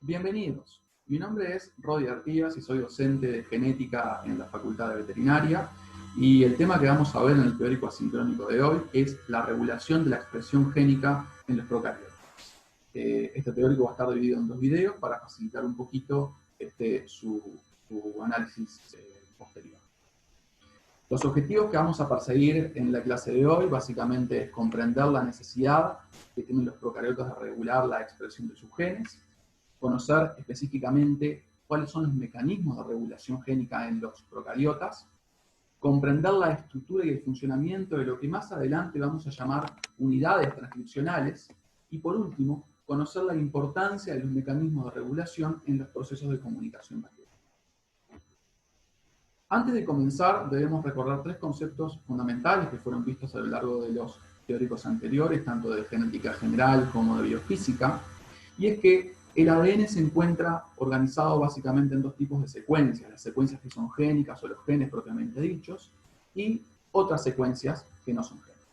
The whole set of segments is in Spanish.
Bienvenidos. Mi nombre es Rodi Artigas y soy docente de genética en la Facultad de Veterinaria. Y el tema que vamos a ver en el teórico asincrónico de hoy es la regulación de la expresión génica en los procariotas. Este teórico va a estar dividido en dos videos para facilitar un poquito su análisis posterior. Los objetivos que vamos a perseguir en la clase de hoy básicamente es comprender la necesidad que tienen los procariotas de regular la expresión de sus genes, conocer específicamente cuáles son los mecanismos de regulación génica en los procariotas, comprender la estructura y el funcionamiento de lo que más adelante vamos a llamar unidades transcripcionales, y por último, conocer la importancia de los mecanismos de regulación en los procesos de comunicación bacteriana. Antes de comenzar, debemos recordar tres conceptos fundamentales que fueron vistos a lo largo de los teóricos anteriores, tanto de genética general como de biofísica, y es que el ADN se encuentra organizado básicamente en dos tipos de secuencias, las secuencias que son génicas o los genes propiamente dichos, y otras secuencias que no son génicas.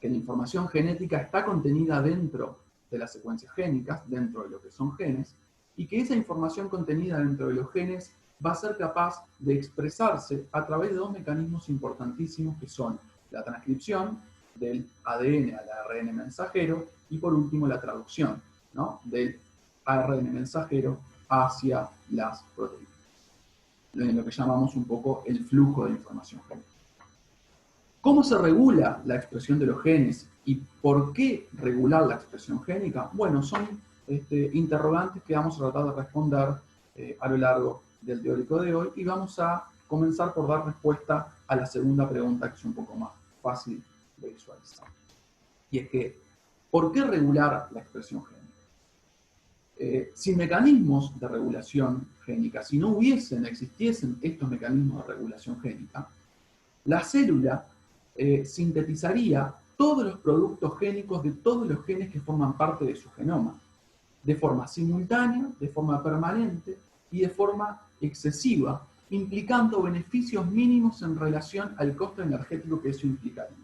Que la información genética está contenida dentro de las secuencias génicas, dentro de lo que son genes, y que esa información contenida dentro de los genes va a ser capaz de expresarse a través de dos mecanismos importantísimos que son la transcripción del ADN al ARN mensajero y por último la traducción, ¿no?, del ARN mensajero hacia las proteínas. Lo que llamamos un poco el flujo de información genética. ¿Cómo se regula la expresión de los genes y por qué regular la expresión génica? Bueno, son interrogantes que vamos a tratar de responder a lo largo del teórico de hoy, y vamos a comenzar por dar respuesta a la segunda pregunta, que es un poco más fácil de visualizar. Y es que, ¿por qué regular la expresión génica? Sin mecanismos de regulación génica, si no existiesen estos mecanismos de regulación génica, la célula sintetizaría todos los productos génicos de todos los genes que forman parte de su genoma, de forma simultánea, de forma permanente y de forma excesiva, implicando beneficios mínimos en relación al costo energético que eso implicaría.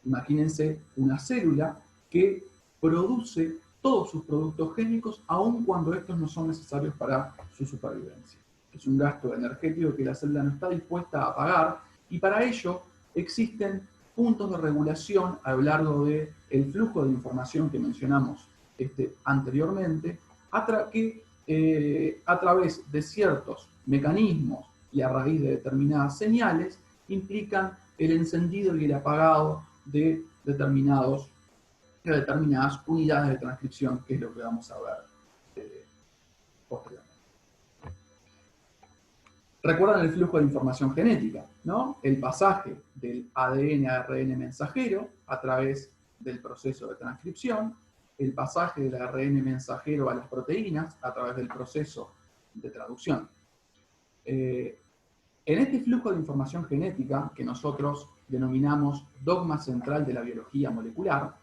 Imagínense una célula que produce todos sus productos génicos, aun cuando estos no son necesarios para su supervivencia. Es un gasto energético que la célula no está dispuesta a pagar, y para ello existen puntos de regulación a lo largo del flujo de información que mencionamos anteriormente, que a través de ciertos mecanismos y a raíz de determinadas señales implican el encendido y el apagado de determinadas unidades de transcripción, que es lo que vamos a ver posteriormente. Recuerdan el flujo de información genética, ¿no? El pasaje del ADN a ARN mensajero a través del proceso de transcripción, el pasaje del ARN mensajero a las proteínas a través del proceso de traducción. En este flujo de información genética, que nosotros denominamos dogma central de la biología molecular,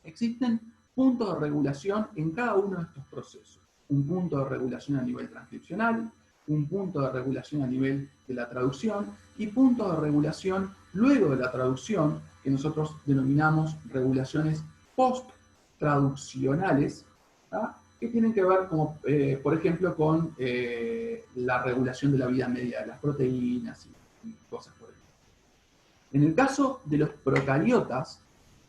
existen puntos de regulación en cada uno de estos procesos. Un punto de regulación a nivel transcripcional, un punto de regulación a nivel de la traducción y puntos de regulación luego de la traducción, que nosotros denominamos regulaciones post-traduccionales, ¿tá?, que tienen que ver, como, por ejemplo, con la regulación de la vida media de las proteínas y cosas por el estilo. En el caso de los procariotas,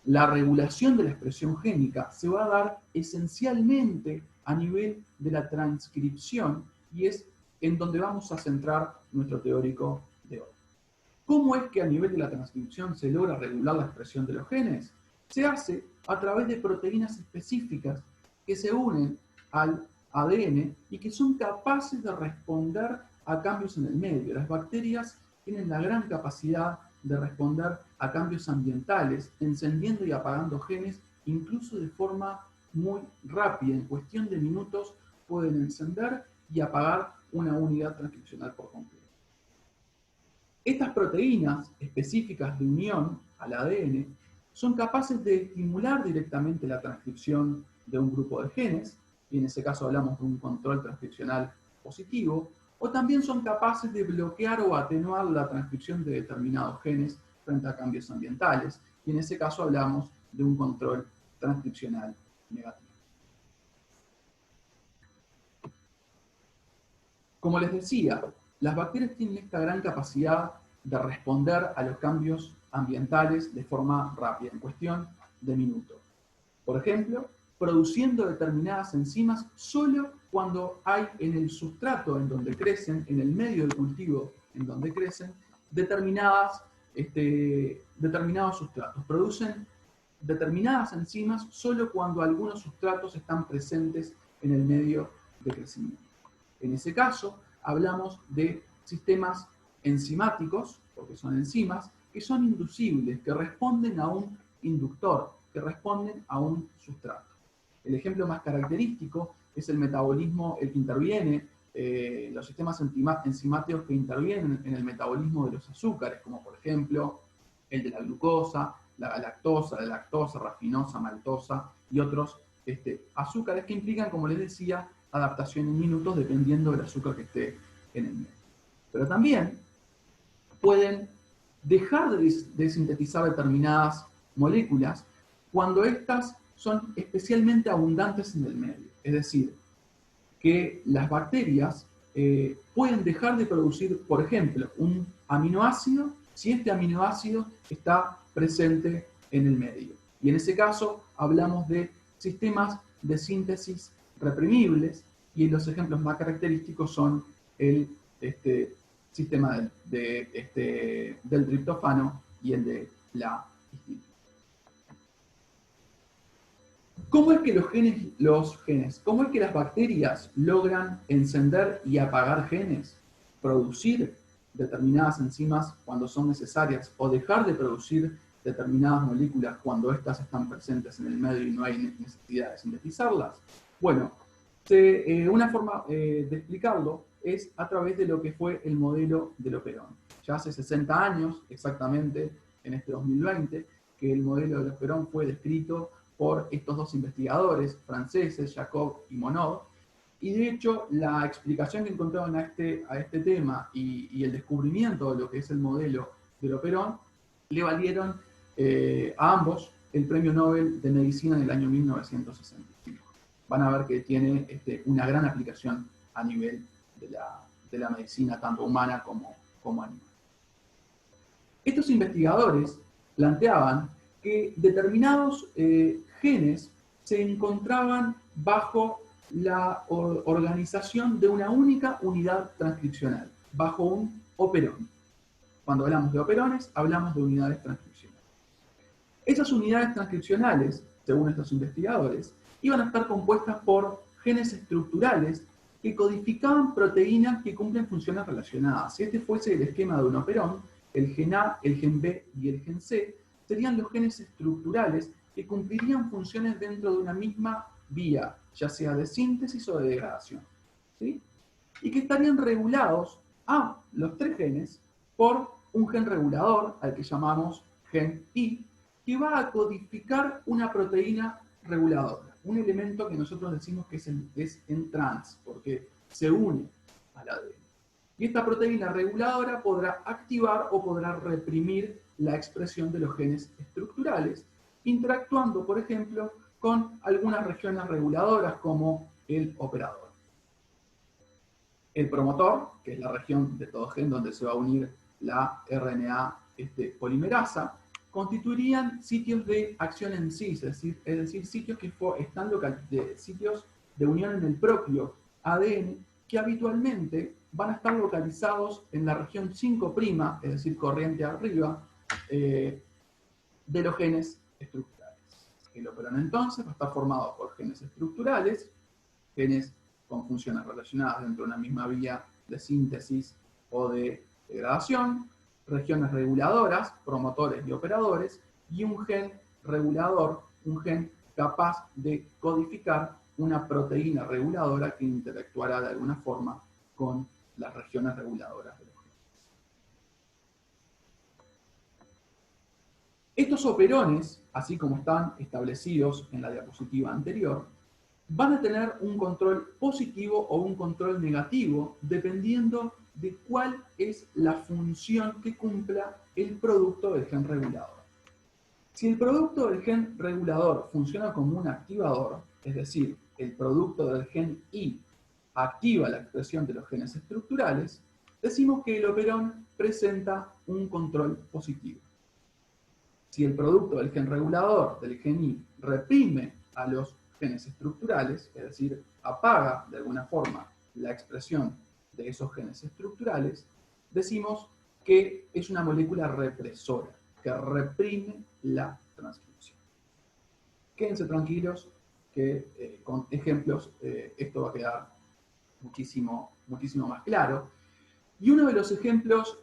la regulación de la expresión génica se va a dar esencialmente a nivel de la transcripción, y es en donde vamos a centrar nuestro teórico de hoy. ¿Cómo es que a nivel de la transcripción se logra regular la expresión de los genes? Se hace a través de proteínas específicas que se unen al ADN y que son capaces de responder a cambios en el medio. Las bacterias tienen la gran capacidad de responder a cambios ambientales, encendiendo y apagando genes, incluso de forma muy rápida. En cuestión de minutos pueden encender y apagar una unidad transcripcional por completo. Estas proteínas específicas de unión al ADN son capaces de estimular directamente la transcripción de un grupo de genes, y en ese caso hablamos de un control transcripcional positivo, o también son capaces de bloquear o atenuar la transcripción de determinados genes frente a cambios ambientales, y en ese caso hablamos de un control transcripcional negativo. Como les decía, las bacterias tienen esta gran capacidad de responder a los cambios ambientales de forma rápida, en cuestión de minutos. Por ejemplo, produciendo determinadas enzimas solo cuando hay en el sustrato en donde crecen, en el medio del cultivo en donde crecen, determinados sustratos. Producen determinadas enzimas solo cuando algunos sustratos están presentes en el medio de crecimiento. En ese caso, hablamos de sistemas enzimáticos, porque son enzimas, que son inducibles, que responden a un inductor, que responden a un sustrato. El ejemplo más característico es el metabolismo, el que interviene, los sistemas enzimáticos que intervienen en el metabolismo de los azúcares, como por ejemplo el de la glucosa, la lactosa, rafinosa, maltosa y otros azúcares que implican, como les decía, adaptación en minutos dependiendo del azúcar que esté en el medio. Pero también pueden dejar de sintetizar determinadas moléculas cuando éstas son especialmente abundantes en el medio. Es decir, que las bacterias pueden dejar de producir, por ejemplo, un aminoácido si este aminoácido está presente en el medio. Y en ese caso hablamos de sistemas de síntesis reprimibles, y los ejemplos más característicos son el sistema del triptófano y el de la histamina. ¿Cómo es que cómo es que las bacterias logran encender y apagar genes? Producir determinadas enzimas cuando son necesarias o dejar de producir determinadas moléculas cuando éstas están presentes en el medio y no hay necesidad de sintetizarlas. Bueno, una forma de explicarlo es a través de lo que fue el modelo de L'Operon. Ya hace 60 años, exactamente en este 2020, que el modelo de L'Operon fue descrito por estos dos investigadores franceses, Jacob y Monod, y de hecho la explicación que encontraron a este tema y el descubrimiento de lo que es el modelo de L'Operon le valieron a ambos el premio Nobel de Medicina en el año 1965. Van a ver que tiene una gran aplicación a nivel de la medicina, tanto humana como animal. Estos investigadores planteaban que determinados genes se encontraban bajo la organización de una única unidad transcripcional, bajo un operón. Cuando hablamos de operones, hablamos de unidades transcripcionales. Esas unidades transcripcionales, según estos investigadores, iban a estar compuestas por genes estructurales que codificaban proteínas que cumplen funciones relacionadas. Si este fuese el esquema de un operón, el gen A, el gen B y el gen C serían los genes estructurales que cumplirían funciones dentro de una misma vía, ya sea de síntesis o de degradación, ¿sí? Y que estarían regulados a los tres genes por un gen regulador, al que llamamos gen I, que va a codificar una proteína reguladora, un elemento que nosotros decimos que es en trans, porque se une al ADN. Y esta proteína reguladora podrá activar o podrá reprimir la expresión de los genes estructurales, interactuando, por ejemplo, con algunas regiones reguladoras como el operador. El promotor, que es la región de todo gen donde se va a unir la RNA polimerasa, constituirían sitios de acción en sí, es decir sitios que están sitios de unión en el propio ADN, que habitualmente van a estar localizados en la región 5', es decir, corriente arriba, de los genes estructurales. El operón entonces va a estar formado por genes estructurales, genes con funciones relacionadas dentro de una misma vía de síntesis o de degradación, regiones reguladoras, promotores y operadores, y un gen regulador, un gen capaz de codificar una proteína reguladora que interactuará de alguna forma con las regiones reguladoras de los genes. Estos operones, así como están establecidos en la diapositiva anterior, van a tener un control positivo o un control negativo dependiendo de cuál es la función que cumpla el producto del gen regulador. Si el producto del gen regulador funciona como un activador, es decir, el producto del gen I activa la expresión de los genes estructurales, decimos que el operón presenta un control positivo. Si el producto del gen regulador, del gen I, reprime a los genes estructurales, es decir, apaga de alguna forma la expresión de esos genes estructurales, decimos que es una molécula represora, que reprime la transcripción. Quédense tranquilos que con ejemplos esto va a quedar muchísimo más claro. Y uno de los ejemplos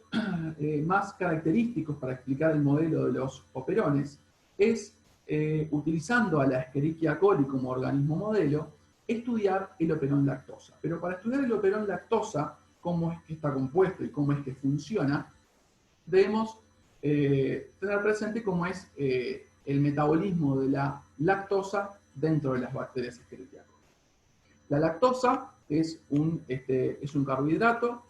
más característicos para explicar el modelo de los operones es, utilizando a la Escherichia coli como organismo modelo, estudiar el operón lactosa. Pero para estudiar el operón lactosa, cómo es que está compuesto y cómo es que funciona, debemos tener presente cómo es el metabolismo de la lactosa dentro de las bacterias Escherichia coli. La lactosa es un carbohidrato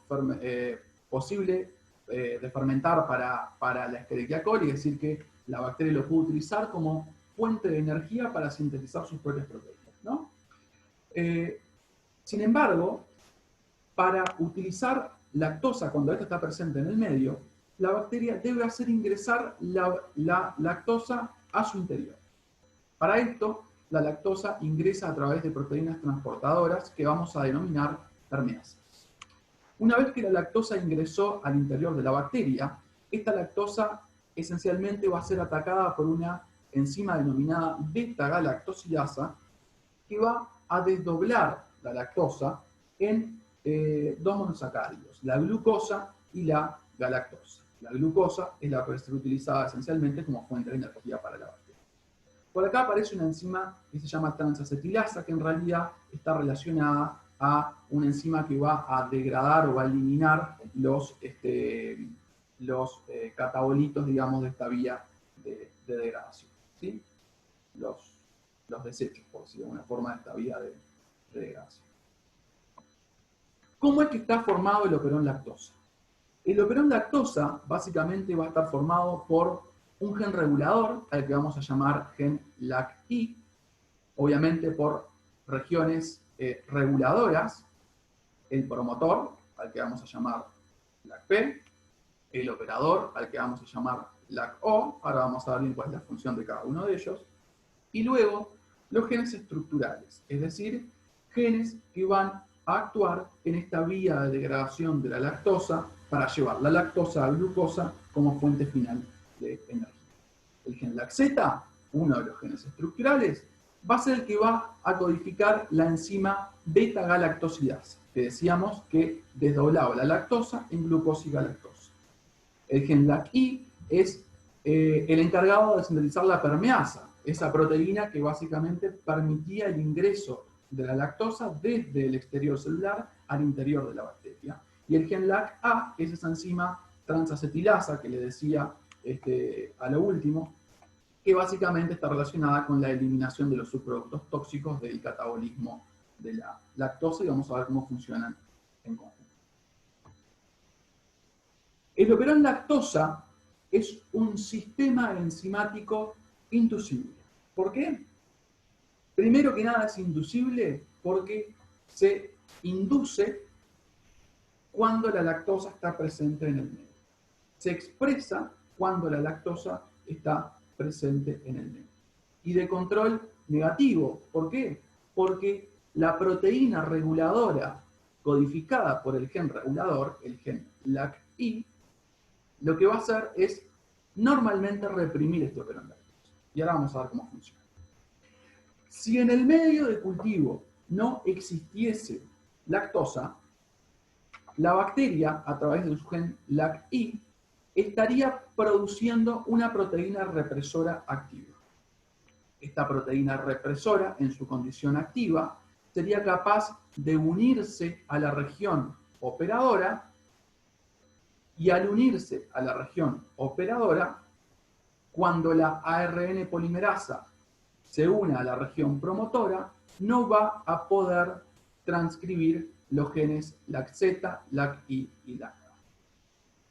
posible de fermentar para la Escherichia coli, es decir, que la bacteria lo puede utilizar como fuente de energía para sintetizar sus propias proteínas, ¿no? Sin embargo, para utilizar lactosa cuando esta está presente en el medio, la bacteria debe hacer ingresar la lactosa a su interior. Para esto, la lactosa ingresa a través de proteínas transportadoras que vamos a denominar permeasas. Una vez que la lactosa ingresó al interior de la bacteria, esta lactosa esencialmente va a ser atacada por una enzima denominada beta-galactosidasa que va a desdoblar la lactosa en dos monosacáridos, la glucosa y la galactosa. La glucosa es la que va a ser utilizada esencialmente como fuente de energía para la bacteria. Por acá aparece una enzima que se llama transacetilasa, que en realidad está relacionada a una enzima que va a degradar o va a eliminar los catabolitos, digamos, de esta vía de degradación, ¿sí? Los desechos, por decirlo de alguna forma, de esta vía de degradación. ¿Cómo es que está formado el operón lactosa? El operón lactosa básicamente va a estar formado por un gen regulador, al que vamos a llamar gen LAC-I, obviamente por regiones reguladoras, el promotor, al que vamos a llamar LAC-P, el operador, al que vamos a llamar LAC-O, ahora vamos a ver bien cuál es la función de cada uno de ellos, y luego los genes estructurales, es decir, genes que van a actuar en esta vía de degradación de la lactosa para llevar la lactosa a glucosa como fuente final de energía. El gen LAC-Z, uno de los genes estructurales, va a ser el que va a codificar la enzima beta-galactosidasa, que decíamos que desdoblaba la lactosa en glucosa y galactosa. El gen LAC-I es el encargado de sintetizar la permeasa, esa proteína que básicamente permitía el ingreso de la lactosa desde el exterior celular al interior de la bacteria. Y el gen LAC-A es esa enzima transacetilasa que le decía a lo último, que básicamente está relacionada con la eliminación de los subproductos tóxicos del catabolismo de la lactosa, y vamos a ver cómo funcionan en conjunto. El operón lactosa es un sistema enzimático inducible. ¿Por qué? Primero que nada es inducible porque se induce cuando la lactosa está presente en el medio. Se expresa cuando la lactosa está presente en el medio. Y de control negativo. ¿Por qué? Porque la proteína reguladora codificada por el gen regulador, el gen LAC-I, lo que va a hacer es normalmente reprimir este operón lactosa. Y ahora vamos a ver cómo funciona. Si en el medio de cultivo no existiese lactosa, la bacteria, a través de su gen LAC-I, estaría produciendo una proteína represora activa. Esta proteína represora, en su condición activa, sería capaz de unirse a la región operadora, y al unirse a la región operadora, cuando la ARN polimerasa se une a la región promotora, no va a poder transcribir los genes LAC-Z, LAC-I y LAC-A.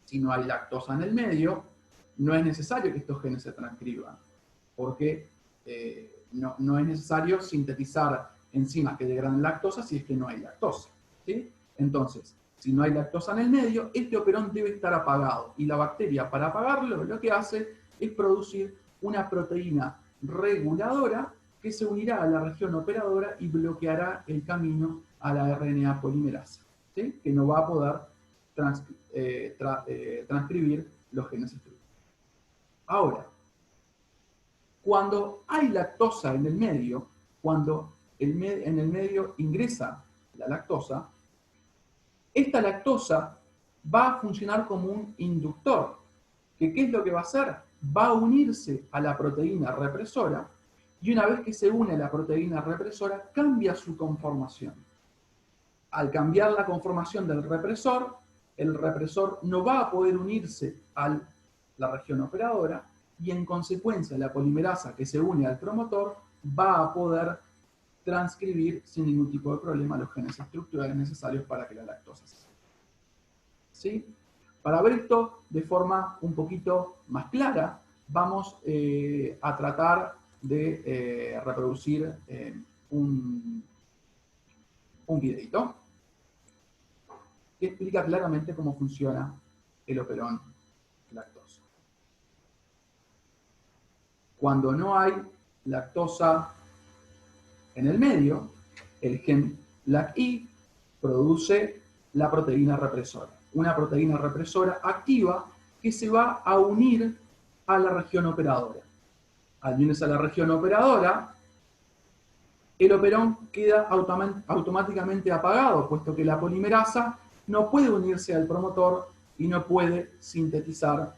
Si no hay lactosa en el medio, no es necesario que estos genes se transcriban, porque no es necesario sintetizar enzimas que degradan lactosa si es que no hay lactosa. ¿sí? Entonces, si no hay lactosa en el medio, este operón debe estar apagado. Y la bacteria, para apagarlo, lo que hace es producir una proteína reguladora que se unirá a la región operadora y bloqueará el camino a la RNA polimerasa, ¿sí? Que no va a poder transcribir los genes estructurales. Ahora, cuando hay lactosa en el medio, cuando en el medio ingresa la lactosa, esta lactosa va a funcionar como un inductor. ¿Qué es lo que va a hacer? Va a unirse a la proteína represora y una vez que se une a la proteína represora, cambia su conformación. Al cambiar la conformación del represor, el represor no va a poder unirse a la región operadora y en consecuencia la polimerasa que se une al promotor va a poder transcribir sin ningún tipo de problema los genes estructurales necesarios para que la lactosa se seque. ¿Sí? Para ver esto de forma un poquito más clara, vamos a tratar de reproducir un videito que explica claramente cómo funciona el operón lactosa. Cuando no hay lactosa en el medio, el gen LAC-I produce la proteína represora. Una proteína represora activa que se va a unir a la región operadora. Al unirse a la región operadora, el operón queda automáticamente apagado, puesto que la polimerasa no puede unirse al promotor y no puede sintetizar,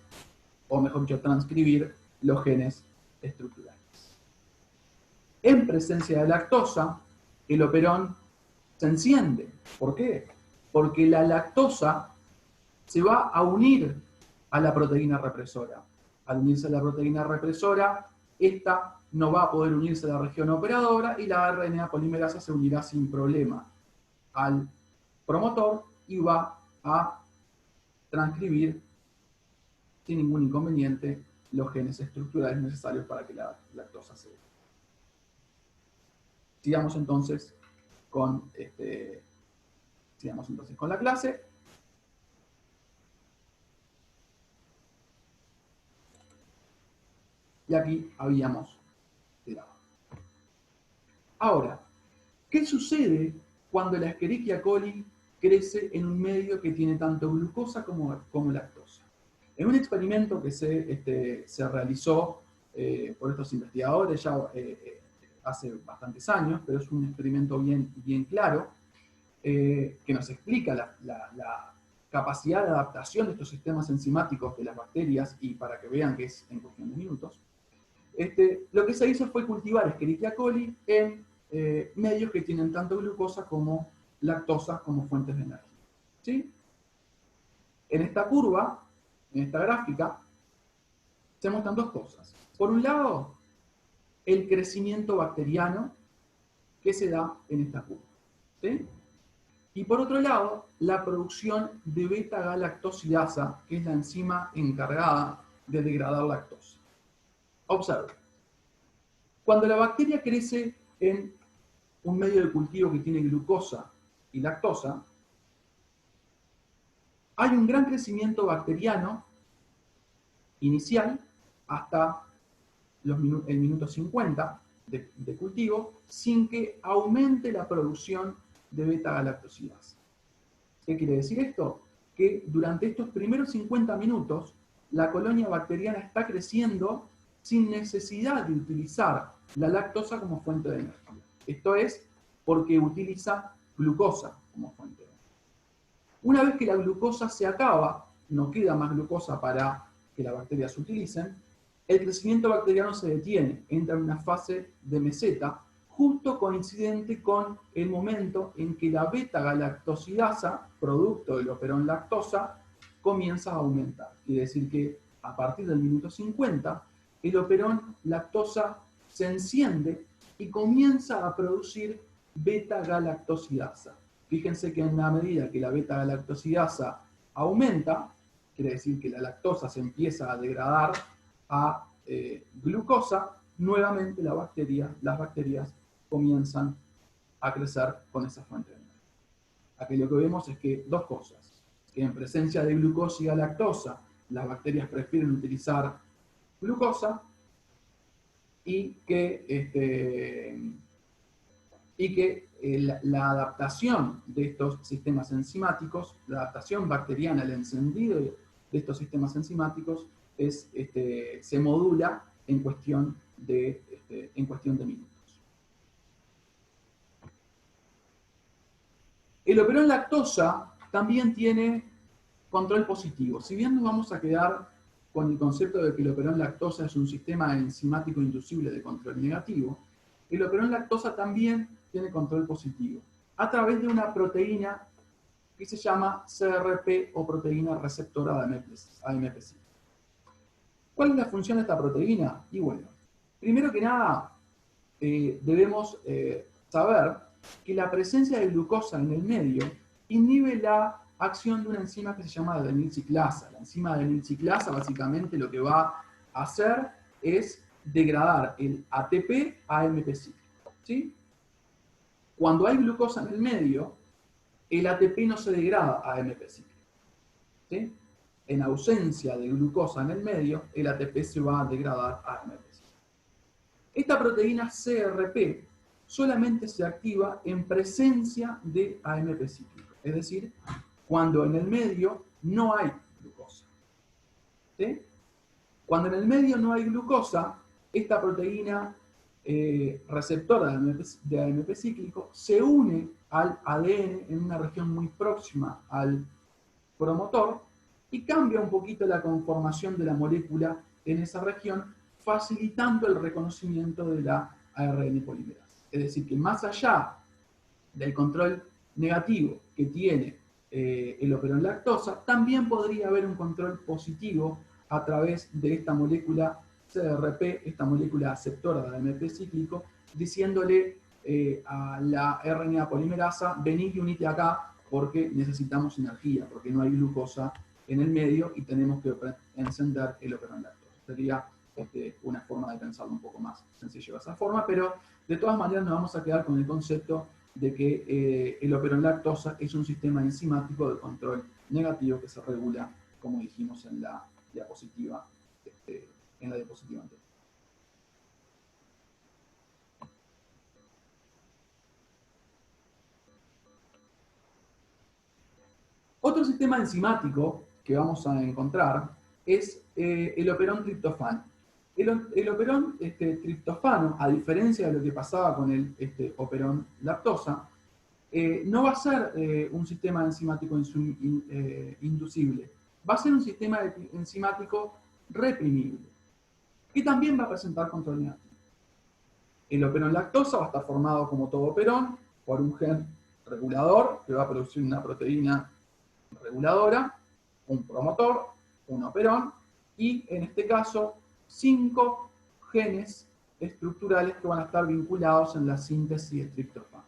o mejor dicho, transcribir los genes estructurales. En presencia de lactosa, el operón se enciende. ¿Por qué? Porque la lactosa se va a unir a la proteína represora. Al unirse a la proteína represora, esta no va a poder unirse a la región operadora y la RNA polimerasa se unirá sin problema al promotor y va a transcribir sin ningún inconveniente los genes estructurales necesarios para que la lactosa se dé. Sigamos entonces con la clase. Y aquí habíamos quedado. Ahora, ¿qué sucede cuando la Escherichia coli crece en un medio que tiene tanto glucosa como lactosa? En un experimento que se realizó por estos investigadores ya hace bastantes años, pero es un experimento bien claro, que nos explica la capacidad de adaptación de estos sistemas enzimáticos de las bacterias y para que vean que es en cuestión de minutos. Lo que se hizo fue cultivar Escherichia coli en medios que tienen tanto glucosa como lactosa como fuentes de energía. ¿Sí? En esta curva, en esta gráfica, se muestran dos cosas. Por un lado, el crecimiento bacteriano que se da en esta curva. ¿Sí? Y por otro lado, la producción de beta-galactosidasa, que es la enzima encargada de degradar lactosa. Observe. Cuando la bacteria crece en un medio de cultivo que tiene glucosa y lactosa, hay un gran crecimiento bacteriano inicial hasta el minuto 50 de cultivo, sin que aumente la producción de beta-galactosidasa. ¿Qué quiere decir esto? Que durante estos primeros 50 minutos, la colonia bacteriana está creciendo sin necesidad de utilizar la lactosa como fuente de energía. Esto es porque utiliza glucosa como fuente de energía. Una vez que la glucosa se acaba, no queda más glucosa para que las bacterias utilicen, el crecimiento bacteriano se detiene, entra en una fase de meseta, justo coincidente con el momento en que la beta-galactosidasa, producto del operón lactosa, comienza a aumentar. Quiere decir que a partir del minuto 50, el operón lactosa se enciende y comienza a producir beta-galactosidasa. Fíjense que en la medida que la beta-galactosidasa aumenta, quiere decir que la lactosa se empieza a degradar a glucosa, nuevamente las bacterias comienzan a crecer con esa fuente de energía. Aquí lo que vemos es que dos cosas, que en presencia de glucosa y galactosa, las bacterias prefieren utilizar glucosa, y que la adaptación de estos sistemas enzimáticos, la adaptación bacteriana, el encendido de estos sistemas enzimáticos, se modula en cuestión de minutos. El operón lactosa también tiene control positivo. Si bien nos vamos a quedar con el concepto de que el operón lactosa es un sistema enzimático inducible de control negativo, el operón lactosa también tiene control positivo a través de una proteína que se llama CRP o proteína receptora de AMP5. ¿Cuál es la función de esta proteína? Y bueno, primero que nada, debemos saber que la presencia de glucosa en el medio inhibe la acción de una enzima que se llama adenilciclasa. La enzima adenilciclasa básicamente lo que va a hacer es degradar el ATP a AMP cíclico, ¿sí? Cuando hay glucosa en el medio, el ATP no se degrada a AMP cíclico, ¿sí? En ausencia de glucosa en el medio, el ATP se va a degradar a AMP cíclico. Esta proteína CRP solamente se activa en presencia de AMP cíclico, es decir, cuando en el medio no hay glucosa, ¿sí? Cuando en el medio no hay glucosa, esta proteína receptora de AMP cíclico se une al ADN en una región muy próxima al promotor y cambia un poquito la conformación de la molécula en esa región, facilitando el reconocimiento de la ARN polimerasa. Es decir, que más allá del control negativo que tiene el operón lactosa, también podría haber un control positivo a través de esta molécula CRP, esta molécula aceptora de AMP cíclico, diciéndole a la RNA polimerasa, venid y unite acá porque necesitamos energía, porque no hay glucosa en el medio y tenemos que encender el operón lactosa. Sería una forma de pensarlo un poco más sencillo de esa forma, pero de todas maneras nos vamos a quedar con el concepto de que el operón lactosa es un sistema enzimático de control negativo que se regula, como dijimos en la diapositiva, anterior. Otro sistema enzimático que vamos a encontrar es el operón triptofano. El operón triptofano, a diferencia de lo que pasaba con el operón lactosa, no va a ser un sistema enzimático inducible, va a ser un sistema enzimático reprimible, que también va a presentar control negativo. El operón lactosa va a estar formado, como todo operón, por un gen regulador que va a producir una proteína reguladora, un promotor, un operón, y en este caso 5 genes estructurales que van a estar vinculados en la síntesis de triptofano.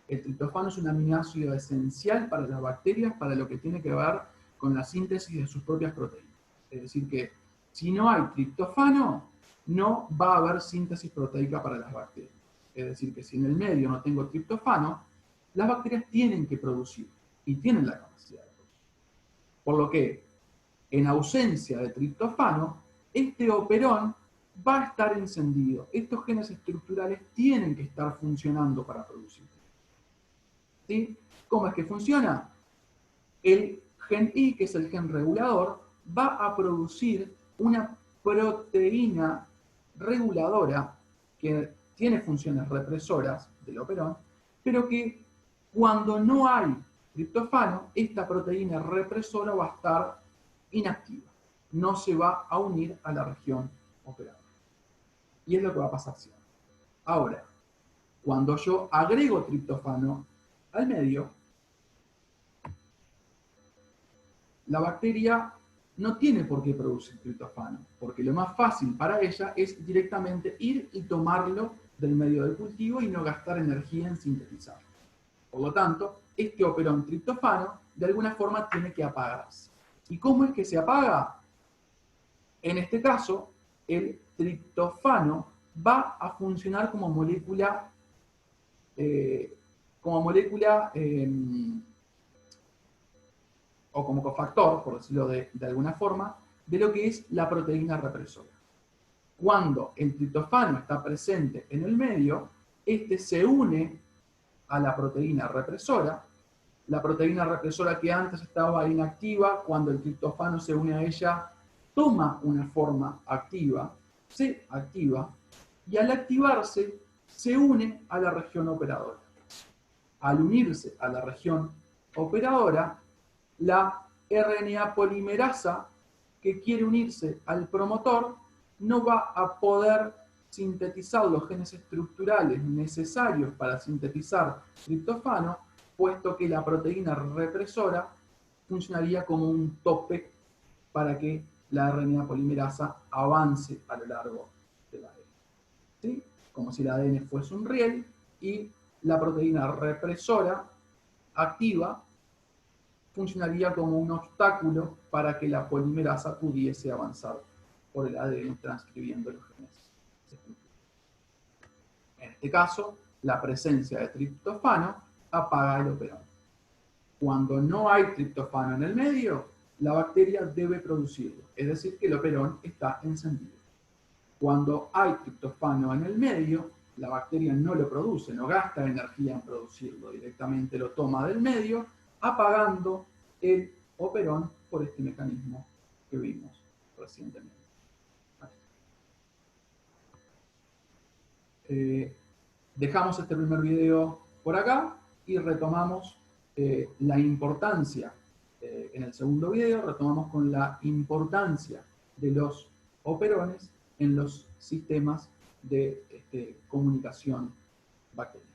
El triptofano es un aminoácido esencial para las bacterias, para lo que tiene que ver con la síntesis de sus propias proteínas. Es decir que si no hay triptofano, no va a haber síntesis proteica para las bacterias. Es decir que si en el medio no tengo triptofano, las bacterias tienen que producir y tienen la capacidad de producir. Por lo que, en ausencia de triptofano, este operón va a estar encendido. Estos genes estructurales tienen que estar funcionando para producir. ¿Sí? ¿Cómo es que funciona? El gen I, que es el gen regulador, va a producir una proteína reguladora que tiene funciones represoras del operón, pero que cuando no hay triptofano, esta proteína represora va a estar inactiva. No se va a unir a la región operadora. Y es lo que va a pasar siempre. Ahora, cuando yo agrego triptofano al medio, la bacteria no tiene por qué producir triptofano, porque lo más fácil para ella es directamente ir y tomarlo del medio de cultivo y no gastar energía en sintetizarlo. Por lo tanto, este operón triptofano de alguna forma tiene que apagarse. ¿Y cómo es que se apaga? En este caso, el triptofano va a funcionar como molécula o como cofactor, por decirlo de alguna forma, de lo que es la proteína represora. Cuando el triptofano está presente en el medio, este se une a la proteína represora que antes estaba inactiva, cuando el triptofano se une a ella, toma una forma activa, se activa, y al activarse, se une a la región operadora. Al unirse a la región operadora, la RNA polimerasa que quiere unirse al promotor no va a poder sintetizar los genes estructurales necesarios para sintetizar triptofano, puesto que la proteína represora funcionaría como un tope para que la RNA polimerasa avance a lo largo del ADN. ¿Sí? Como si el ADN fuese un riel y la proteína represora activa funcionaría como un obstáculo para que la polimerasa pudiese avanzar por el ADN transcribiendo los genes. En este caso, la presencia de triptofano apaga el operón. Cuando no hay triptofano en el medio, la bacteria debe producirlo, es decir, que el operón está encendido. Cuando hay triptofano en el medio, la bacteria no lo produce, no gasta energía en producirlo, directamente lo toma del medio, apagando el operón por este mecanismo que vimos recientemente. Dejamos este primer video por acá y retomamos la importancia, en el segundo video retomamos con la importancia de los operones en los sistemas de comunicación bacteriana.